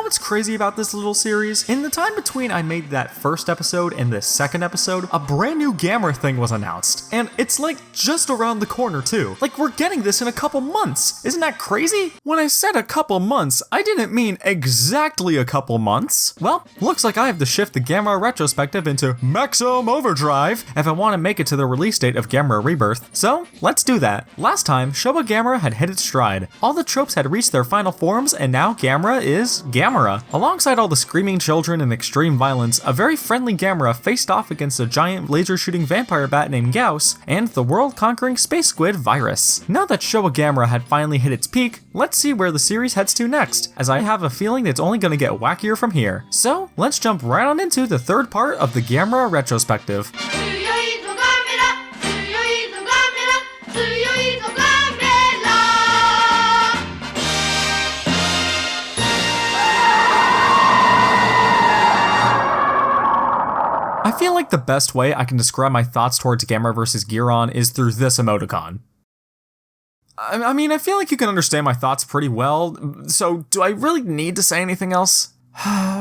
what's crazy about this little series? In the time between I made that first episode and this second episode, a brand new Gamera thing was announced. And it's like just around the corner too. Like we're getting this in a couple months. Isn't that crazy? When I said a couple months, I didn't mean exactly a couple months. Well, looks like I have to shift the Gamera Retrospective into maximum overdrive if I want to make it to the release date of Gamera Rebirth. So, let's do that. Last time, Showa Gamera had hit its stride. All the tropes had reached their final forms, and now Gamera is Gamera. Alongside all the screaming children and extreme violence, a very friendly Gamera faced off against a giant laser-shooting vampire bat named Gauss and the world-conquering space squid Virus. Now that Showa Gamera had finally hit its peak, let's see where the series heads to next, as I have a feeling it's only gonna get wackier from here. So, let's jump right on into the third part of the Gamera Retrospective. I feel like the best way I can describe my thoughts towards Gamera vs Guiron is through this emoticon. I mean, I feel like you can understand my thoughts pretty well, so do I really need to say anything else?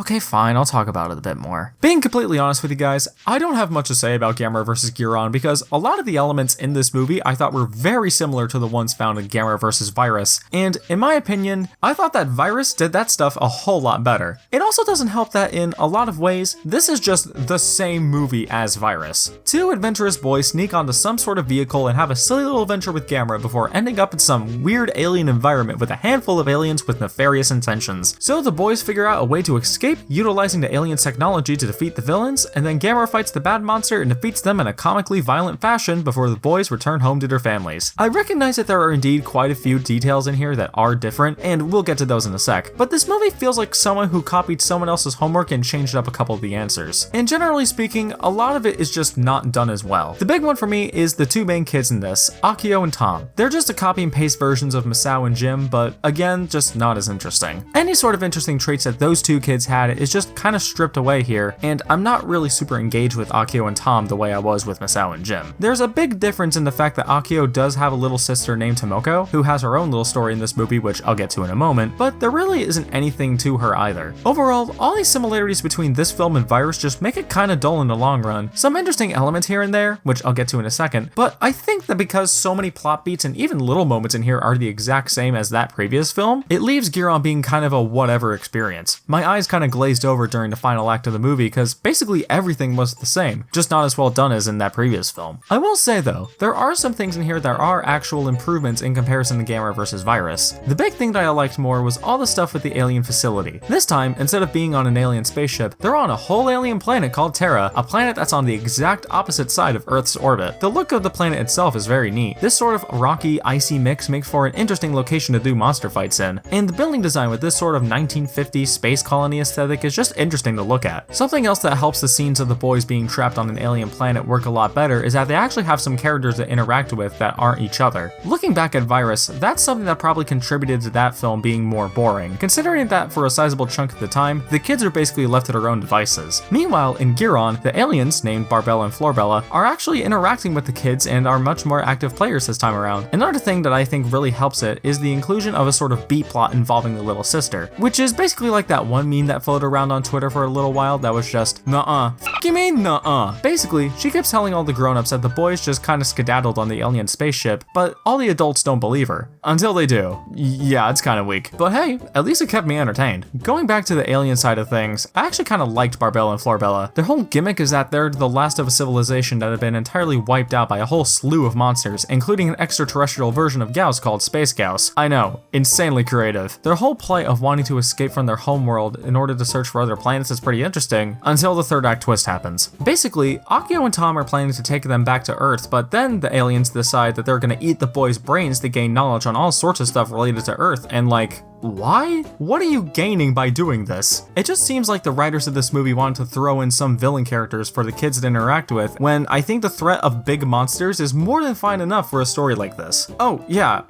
Okay, fine, I'll talk about it a bit more. Being completely honest with you guys, I don't have much to say about Gamera vs Guiron because a lot of the elements in this movie I thought were very similar to the ones found in Gamera vs Virus, and in my opinion, I thought that Virus did that stuff a whole lot better. It also doesn't help that in a lot of ways, this is just the same movie as Virus. Two adventurous boys sneak onto some sort of vehicle and have a silly little adventure with Gamera before ending up in some weird alien environment with a handful of aliens with nefarious intentions. So the boys figure out a way to escape, utilizing the alien technology to defeat the villains, and then Gamera fights the bad monster and defeats them in a comically violent fashion before the boys return home to their families. I recognize that there are indeed quite a few details in here that are different, and we'll get to those in a sec, but this movie feels like someone who copied someone else's homework and changed up a couple of the answers. And generally speaking, a lot of it is just not done as well. The big one for me is the two main kids in this, Akio and Tom. They're just a copy and paste versions of Masao and Jim, but again, just not as interesting. Any sort of interesting traits that those two kids had is just kind of stripped away here, and I'm not really super engaged with Akio and Tom the way I was with Masao and Jim. There's a big difference in the fact that Akio does have a little sister named Tomoko, who has her own little story in this movie, which I'll get to in a moment, but there really isn't anything to her either. Overall, all these similarities between this film and Virus just make it kind of dull in the long run. Some interesting elements here and there, which I'll get to in a second, but I think that because so many plot beats and even little moments in here are the exact same as that previous film, it leaves Guiron being kind of a whatever experience. My eyes kind of glazed over during the final act of the movie because basically everything was the same, just not as well done as in that previous film. I will say though, there are some things in here that are actual improvements in comparison to Gamera vs Virus. The big thing that I liked more was all the stuff with the alien facility. This time, instead of being on an alien spaceship, they're on a whole alien planet called Terra, a planet that's on the exact opposite side of Earth's orbit. The look of the planet itself is very neat. This sort of rocky, icy mix makes for an interesting location to do monster fights in, and the building design with this sort of 1950s space colony aesthetic is just interesting to look at. Something else that helps the scenes of the boys being trapped on an alien planet work a lot better is that they actually have some characters to interact with that aren't each other. Looking back at Virus, that's something that probably contributed to that film being more boring, considering that for a sizable chunk of the time, the kids are basically left to their own devices. Meanwhile, in Guiron, the aliens, named Barbella and Florbella, are actually interacting with the kids and are much more active players this time around. Another thing that I think really helps it is the inclusion of a sort of B-plot involving the little sister, which is basically like that one meme that floated around on Twitter for a little while that was just, nuh-uh. F*** you mean nuh-uh? Basically, she keeps telling all the grown-ups that the boys just kinda skedaddled on the alien spaceship, but all the adults don't believe her. Until they do. Yeah, it's kinda weak. But hey, at least it kept me entertained. Going back to the alien side of things, I actually kinda liked Barbella and Florbella. Their whole gimmick is that they're the last of a civilization that had been entirely wiped out by a whole slew of monsters, including an extraterrestrial version of Gauss called Space Gauss. I know, insanely creative. Their whole plight of wanting to escape from their homeworld in order to search for other planets is pretty interesting, until the third act twist happens. Basically, Akio and Tom are planning to take them back to Earth, but then the aliens decide that they're gonna eat the boys' brains to gain knowledge on all sorts of stuff related to Earth, and like, why? What are you gaining by doing this? It just seems like the writers of this movie wanted to throw in some villain characters for the kids to interact with, when I think the threat of big monsters is more than fine enough for a story like this. Oh, yeah,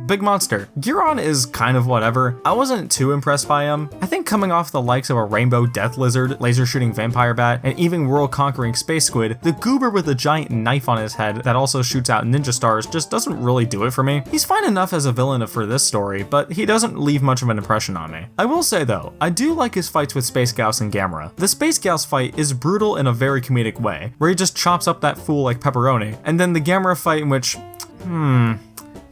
big monster. Guiron is kind of whatever. I wasn't too impressed by him. I think coming off the likes of a rainbow death lizard, laser shooting vampire bat, and even world conquering space squid, the goober with a giant knife on his head that also shoots out ninja stars just doesn't really do it for me. He's fine enough as a villain for this story, but he doesn't leave leave much of an impression on me. I will say though, I do like his fights with Space Gauss and Gamera. The Space Gauss fight is brutal in a very comedic way, where he just chops up that fool like pepperoni, and then the Gamera fight in which,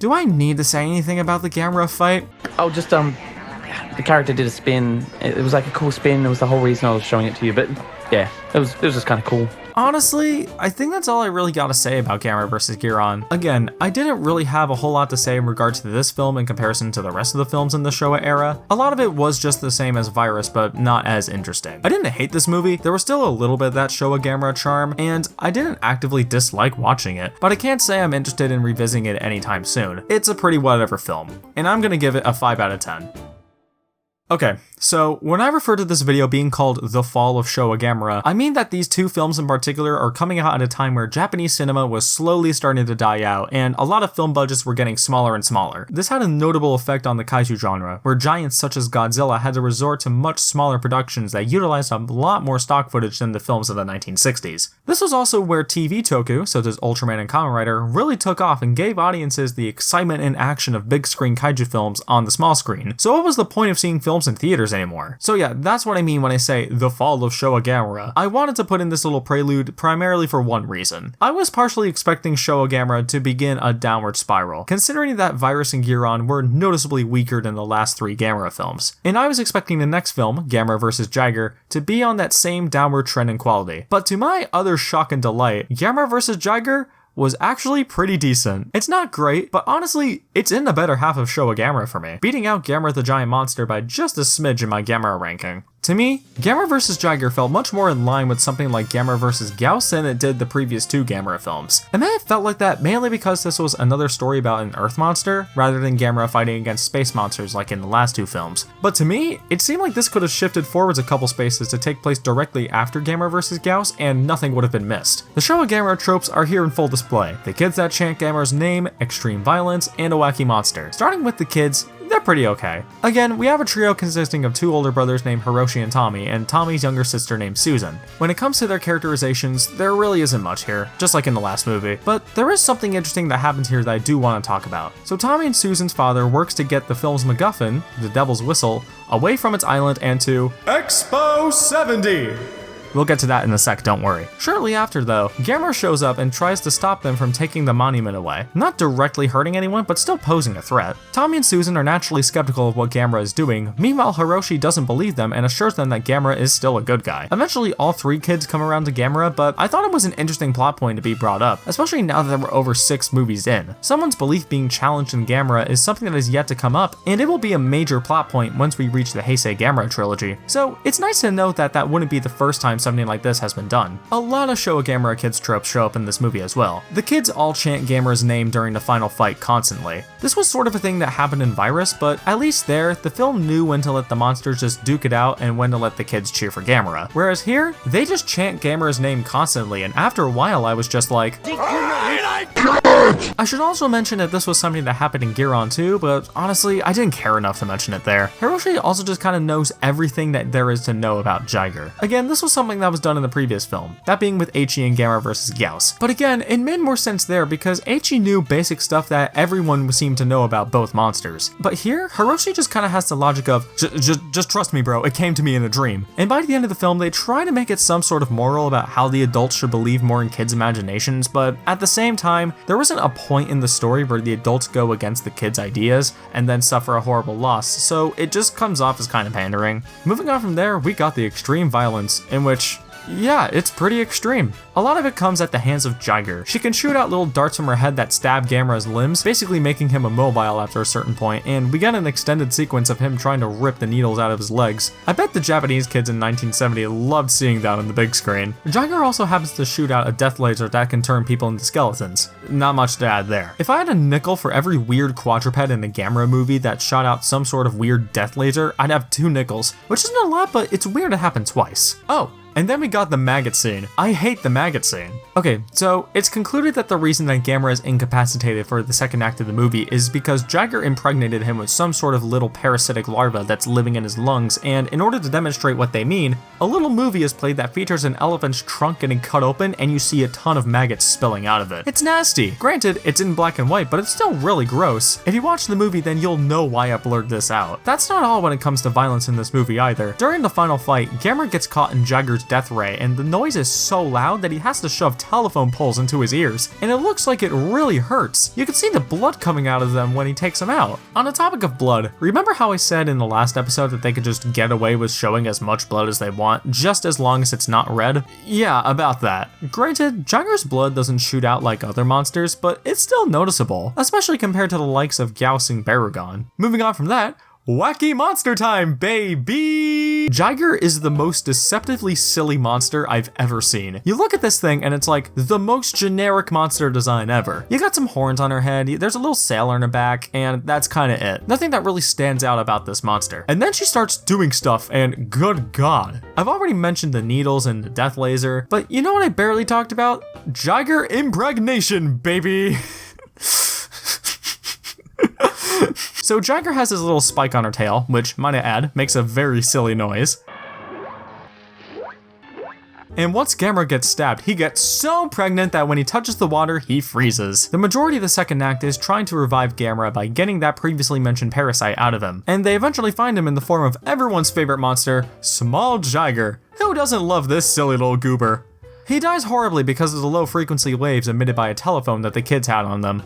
do I need to say anything about the Gamera fight? Oh, just, the character did a spin. It was like a cool spin. It was the whole reason I was showing it to you, but yeah, it was just kind of cool. Honestly, I think that's all I really gotta say about Gamera vs. Guiron. Again, I didn't really have a whole lot to say in regards to this film in comparison to the rest of the films in the Showa era. A lot of it was just the same as Virus, but not as interesting. I didn't hate this movie, there was still a little bit of that Showa Gamera charm, and I didn't actively dislike watching it, but I can't say I'm interested in revisiting it anytime soon. It's a pretty whatever film, and I'm gonna give it a 5 out of 10. Okay, so when I refer to this video being called The Fall of Showa Gamera, I mean that these two films in particular are coming out at a time where Japanese cinema was slowly starting to die out, and a lot of film budgets were getting smaller and smaller. This had a notable effect on the kaiju genre, where giants such as Godzilla had to resort to much smaller productions that utilized a lot more stock footage than the films of the 1960s. This was also where TV toku, such as Ultraman and Kamen Rider, really took off and gave audiences the excitement and action of big screen kaiju films on the small screen. So what was the point of seeing films in theaters anymore? So yeah, that's what I mean when I say The Fall of Showa Gamera. I wanted to put in this little prelude primarily for one reason. I was partially expecting Showa Gamera to begin a downward spiral, considering that Virus and Guiron were noticeably weaker than the last 3 Gamera films. And I was expecting the next film, Gamera vs. Jiger, to be on that same downward trend in quality. But to my utter shock and delight, Gamera vs. Jiger was actually pretty decent. It's not great, but honestly, it's in the better half of Showa Gamera for me, beating out Gamera the Giant Monster by just a smidge in my Gamera ranking. To me, Gamera vs. Jiger felt much more in line with something like Gamera vs. Gauss than it did the previous 2 Gamera films. And then it felt like that mainly because this was another story about an Earth monster, rather than Gamera fighting against space monsters like in the last 2 films. But to me, it seemed like this could have shifted forwards a couple spaces to take place directly after Gamera vs. Gauss, and nothing would have been missed. The Showa Gamera tropes are here in full display. The kids that chant Gamera's name, extreme violence, and a wacky monster. Starting with the kids, they're pretty okay. Again, we have a trio consisting of 2 older brothers named Hiroshi and Tommy's younger sister named Susan. When it comes to their characterizations, there really isn't much here, just like in the last movie, but there is something interesting that happens here that I do want to talk about. So Tommy and Susan's father works to get the film's MacGuffin, the Devil's Whistle, away from its island and to Expo 70! We'll get to that in a sec, don't worry. Shortly after though, Gamera shows up and tries to stop them from taking the monument away. Not directly hurting anyone, but still posing a threat. Tommy and Susan are naturally skeptical of what Gamera is doing. Meanwhile, Hiroshi doesn't believe them and assures them that Gamera is still a good guy. Eventually, all 3 kids come around to Gamera, but I thought it was an interesting plot point to be brought up, especially now that we're over 6 movies in. Someone's belief being challenged in Gamera is something that is yet to come up, and it will be a major plot point once we reach the Heisei Gamera trilogy. So it's nice to note that that wouldn't be the first time something like this has been done. A lot of Showa Gamera kids tropes show up in this movie as well. The kids all chant Gamera's name during the final fight constantly. This was sort of a thing that happened in Virus, but at least there, the film knew when to let the monsters just duke it out and when to let the kids cheer for Gamera. Whereas here, they just chant Gamera's name constantly, and after a while I was just like, I should also mention that this was something that happened in Guiron too, but honestly, I didn't care enough to mention it there. Hiroshi also just kind of knows everything that there is to know about Jiger. Again, this was something that was done in the previous film, that being with Eiichi and Gamera vs. Gauss. But again, it made more sense there because Eiichi knew basic stuff that everyone seemed to know about both monsters. But here, Hiroshi just kind of has the logic of, just trust me bro, it came to me in a dream. And by the end of the film, they try to make it some sort of moral about how the adults should believe more in kids' imaginations, but at the same time, there wasn't a point in the story where the adults go against the kids' ideas and then suffer a horrible loss, so it just comes off as kind of pandering. Moving on from there, we got the extreme violence, in which, yeah, it's pretty extreme. A lot of it comes at the hands of Jiger. She can shoot out little darts from her head that stab Gamera's limbs, basically making him immobile after a certain point, and we get an extended sequence of him trying to rip the needles out of his legs. I bet the Japanese kids in 1970 loved seeing that on the big screen. Jiger also happens to shoot out a death laser that can turn people into skeletons. Not much to add there. If I had a nickel for every weird quadruped in a Gamera movie that shot out some sort of weird death laser, I'd have 2 nickels, which isn't a lot, but it's weird to happen twice. Oh, and then we got the maggot scene. I hate the maggot maggot scene. Okay, so it's concluded that the reason that Gamera is incapacitated for the second act of the movie is because Jiger impregnated him with some sort of little parasitic larva that's living in his lungs, and in order to demonstrate what they mean, a little movie is played that features an elephant's trunk getting cut open and you see a ton of maggots spilling out of it. It's nasty. Granted, it's in black and white, but it's still really gross. If you watch the movie, then you'll know why I blurred this out. That's not all when it comes to violence in this movie either. During the final fight, Gamera gets caught in Jiger's death ray, and the noise is so loud that he has to shove telephone poles into his ears, and it looks like it really hurts. You can see the blood coming out of them when he takes them out. On the topic of blood, remember how I said in the last episode that they could just get away with showing as much blood as they want, just as long as it's not red? Yeah, about that. Granted, Jiger's blood doesn't shoot out like other monsters, but it's still noticeable, especially compared to the likes of Gyaos and Barugon. Moving on from that, wacky monster time, baby! Jiger is the most deceptively silly monster I've ever seen. You look at this thing and it's like the most generic monster design ever. You got some horns on her head, there's a little sailor in her back, and that's kinda it. Nothing that really stands out about this monster. And then she starts doing stuff, and good god. I've already mentioned the needles and the death laser, but you know what I barely talked about? Jiger impregnation, baby! So Jiger has this little spike on her tail, which, might I add, makes a very silly noise. And once Gamera gets stabbed, he gets so pregnant that when he touches the water, he freezes. The majority of the second act is trying to revive Gamera by getting that previously mentioned parasite out of him. And they eventually find him in the form of everyone's favorite monster, Small Jiger. Who doesn't love this silly little goober? He dies horribly because of the low frequency waves emitted by a telephone that the kids had on them.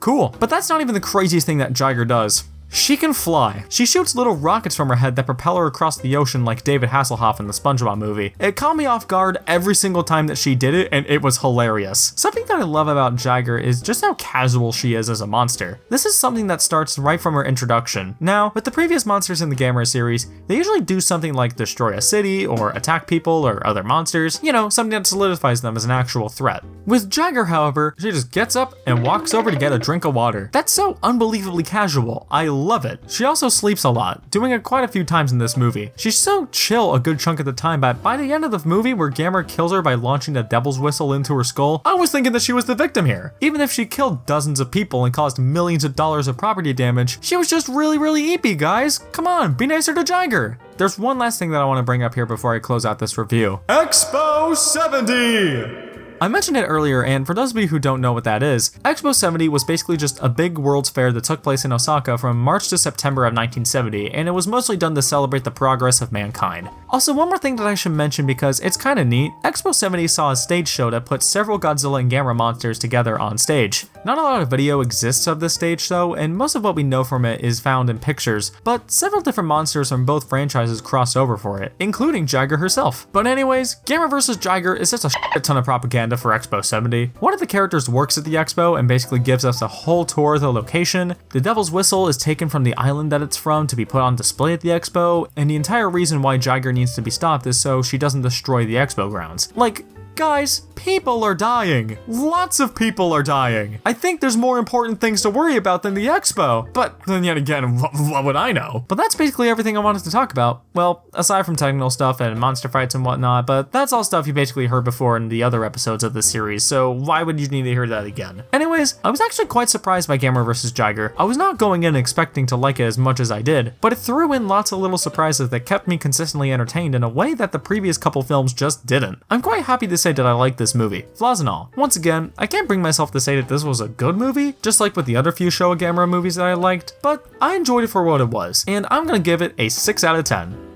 Cool, but that's not even the craziest thing that Jiger does. She can fly. She shoots little rockets from her head that propel her across the ocean like David Hasselhoff in the SpongeBob movie. It caught me off guard every single time that she did it, and it was hilarious. Something that I love about Jiger is just how casual she is as a monster. This is something that starts right from her introduction. Now, with the previous monsters in the Gamera series, they usually do something like destroy a city, or attack people, or other monsters, you know, something that solidifies them as an actual threat. With Jiger, however, she just gets up and walks over to get a drink of water. That's so unbelievably casual. I love it. She also sleeps a lot, doing it quite a few times in this movie. She's so chill a good chunk of the time, but by the end of the movie where Gamera kills her by launching the devil's whistle into her skull, I was thinking that she was the victim here. Even if she killed dozens of people and caused millions of dollars of property damage, she was just really eepy, guys. Come on, be nicer to Jiger. There's one last thing that I want to bring up here before I close out this review. Expo 70! I mentioned it earlier, and for those of you who don't know what that is, Expo 70 was basically just a big World's Fair that took place in Osaka from March to September of 1970, and it was mostly done to celebrate the progress of mankind. Also, one more thing that I should mention because it's kinda neat, Expo 70 saw a stage show that put several Godzilla and Gamera monsters together on stage. Not a lot of video exists of this stage show, and most of what we know from it is found in pictures, but several different monsters from both franchises crossed over for it, including Jiger herself. But anyways, Gamera vs. Jiger is just a shit ton of propaganda for Expo 70. One of the characters works at the expo and basically gives us a whole tour of the location. The Devil's Whistle is taken from the island that it's from to be put on display at the expo, and the entire reason why Jiger needs to be stopped is so she doesn't destroy the expo grounds. Like, guys, people are dying. Lots of people are dying. I think there's more important things to worry about than the expo. But then yet again, what would I know? But that's basically everything I wanted to talk about. Well, aside from technical stuff and monster fights and whatnot, but that's all stuff you basically heard before in the other episodes of this series, so why would you need to hear that again? Anyways, I was actually quite surprised by Gamera vs. Jiger. I was not going in expecting to like it as much as I did, but it threw in lots of little surprises that kept me consistently entertained in a way that the previous couple films just didn't. I'm quite happy to say that I like this movie, flaws and all. Once again, I can't bring myself to say that this was a good movie, just like with the other few Showa Gamera movies that I liked, but I enjoyed it for what it was, and I'm gonna give it a 6 out of 10.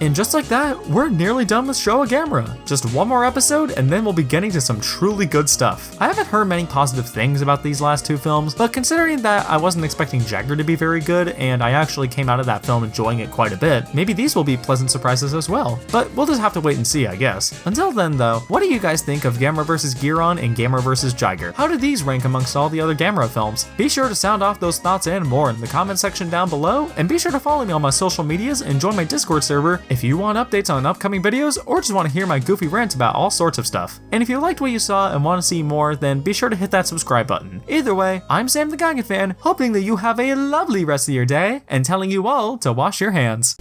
And just like that, we're nearly done with Showa Gamera. Just one more episode, and then we'll be getting to some truly good stuff. I haven't heard many positive things about these last two films, but considering that I wasn't expecting Jiger to be very good, and I actually came out of that film enjoying it quite a bit, maybe these will be pleasant surprises as well. But we'll just have to wait and see, I guess. Until then though, what do you guys think of Gamera vs. Guiron and Gamera vs. Jiger? How do these rank amongst all the other Gamera films? Be sure to sound off those thoughts and more in the comment section down below, and be sure to follow me on my social medias and join my Discord server if you want updates on upcoming videos or just want to hear my goofy rants about all sorts of stuff. And if you liked what you saw and want to see more, then be sure to hit that subscribe button. Either way, I'm Sam the Giganfan, hoping that you have a lovely rest of your day and telling you all to wash your hands.